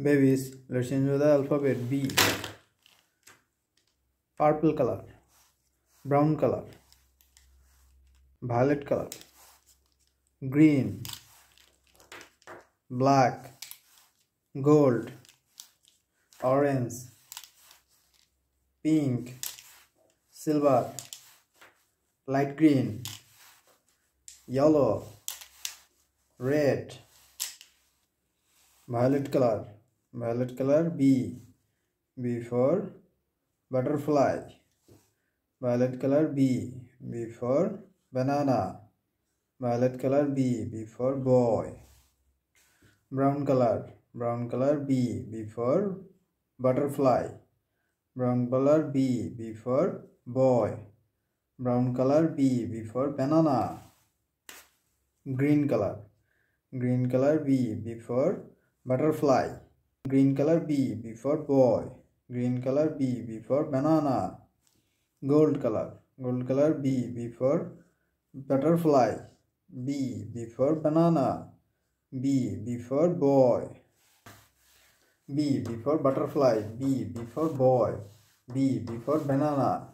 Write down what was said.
Babies, let's change the alphabet. B. Purple color, brown color, violet color, green, black, gold, orange, pink, silver, light green, yellow, red, violet color, B. B for butterfly, violet color, B for banana, violet color, B for boy, brown color, B for butterfly, brown color, B for boy, brown color, B for banana, green color, B for butterfly, green color, B for boy, green color, B for banana, gold color, B for butterfly, B for banana, B for boy, B for butterfly, B for boy, B for banana,